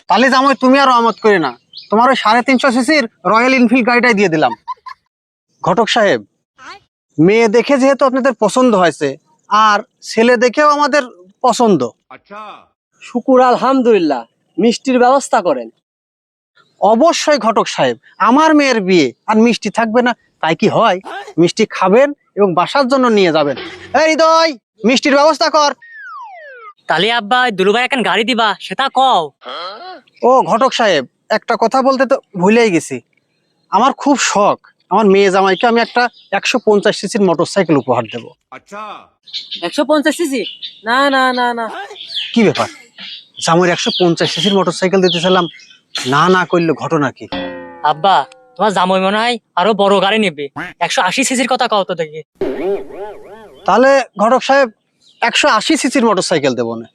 তাহলে জামাই তুমি আর রহমত করে না, তোমার ওই 350 সিসির রয়্যাল এনফিল্ড গাড়িটাই দিয়ে দিলাম। ঘটক সাহেব, মেয়ে দেখে যেহেতু আপনাদের পছন্দ হয়েছে, আর ছেলে দেখেও আমাদের পছন্দ। শুকুর আলহামদুলিল্লাহ, মিষ্টির ব্যবস্থা করেন। অবশ্যই ঘটক সাহেব, আমার মেয়ের বিয়ে আর মিষ্টি থাকবে না তাই কি হয়? মিষ্টি খাবেন এবং বাসার জন্য নিয়ে যাবেন। এই হৃদয়, মিষ্টির ব্যবস্থা কর। তাহলে আব্বা দুলুভাই এখন গাড়ি দিবা সেটা কও। ও ঘটক সাহেব, একটা কথা বলতে তো ভুলেই গেছি। আমার খুব শখ, আমার মেয়ে জামাইকে আমি একটা 150 সিসির মোটরসাইকেল উপহার দেব। 150 সিসি? না না না না। কি ব্যাপার, জামাইয়ের 150 সিসির মোটরসাইকেল দিতেছিলাম, না না করলে ঘটনা কি? আব্বা তোমার জামাই মনে হয় আরো বড় গাড়ি নেবে, 180 সিসির কথা কও তো দেখি। তাহলে ঘটক সাহেব 180 সিসির মোটরসাইকেল দেবো না।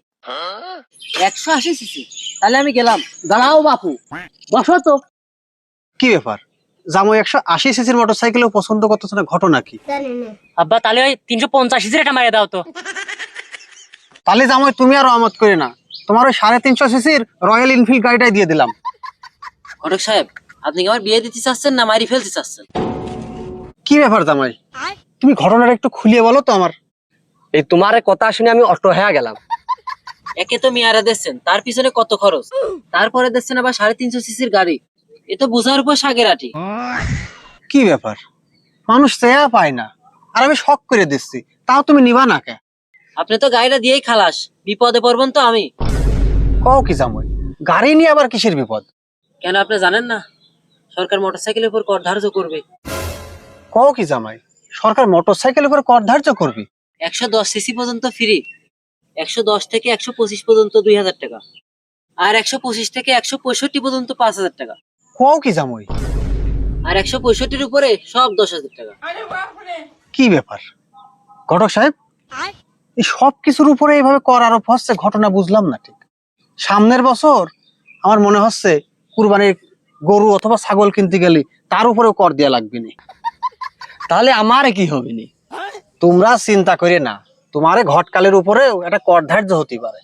180 সিসি? তাহলে আমি গেলাম। দাঁড়াও বাপু, বসো তো। কি ব্যাপার, জামাই 180 সিসির মোটরসাইকেলও পছন্দ করতেছে না, ঘটনা কি? আব্বা তাহলে ওই 350 সিসির এটা মারিয়ে দাও তো। তাহলে জামাই তুমি আর রহমত করে না, তোমার ওই 350 সিসির রয়্যাল এনফিল্ড গাড়িটাই দিয়ে দিলাম। ঘটক সাহেব, আপনি কি আমার বিয়ে দিতে চাচ্ছেন না মারি ফেলতে চাচ্ছেন? কি ব্যাপার জামাই, তুমি ঘটনাটা একটু খুলিয়ে বলো তো আমার। এই তোমার কথা শুনে আমি অটো হয়ে গেলাম। একে তো মিয়ারা দিচ্ছেন, তার পিছনে কত খরচ, তারপরে দিচ্ছেন আবার 350 সিসির গাড়ি। এ তো বোঝার উপর শাকের আটি। কি ব্যাপার, মানুষ চেয়া পায় না, আর আমি শখ করে দিচ্ছি, তাও তুমি নিবা না কে? আপনি তো গাড়িটা দিয়েই খালাস, বিপদে পড়বেন তো আমি। কও কি জামাই, গাড়ি নিয়ে আবার কিসের বিপদ? কেন আপনি জানেন না সরকার মোটরসাইকেলের উপর কর ধার্য করবে? কও কি জামাই, সরকার মোটরসাইকেলের উপর কর ধার্য করবি? 110 সিসি পর্যন্ত ফ্রি, 110 থেকে 125 পর্যন্ত 2000 টাকা, আর 125 থেকে 165 পর্যন্ত 5000 টাকা, কও কি জামাই, আর 165 উপরে সব 10,000 টাকা। কি ব্যাপার ঘটক সাহেব, এই সব কিছুর উপরে এইভাবে কর আরোপ হচ্ছে, ঘটনা বুঝলাম না ঠিক। সামনের বছর আমার মনে হচ্ছে কুরবানির গরু অথবা ছাগল কিনতে গেলে তার উপরেও কর দেয়া লাগবে না। তাহলে আমার কি হবে নি? তোমরা চিন্তা করে না, তোমারে ঘটকালের উপরেও একটা কর ধার্য হতে পারে।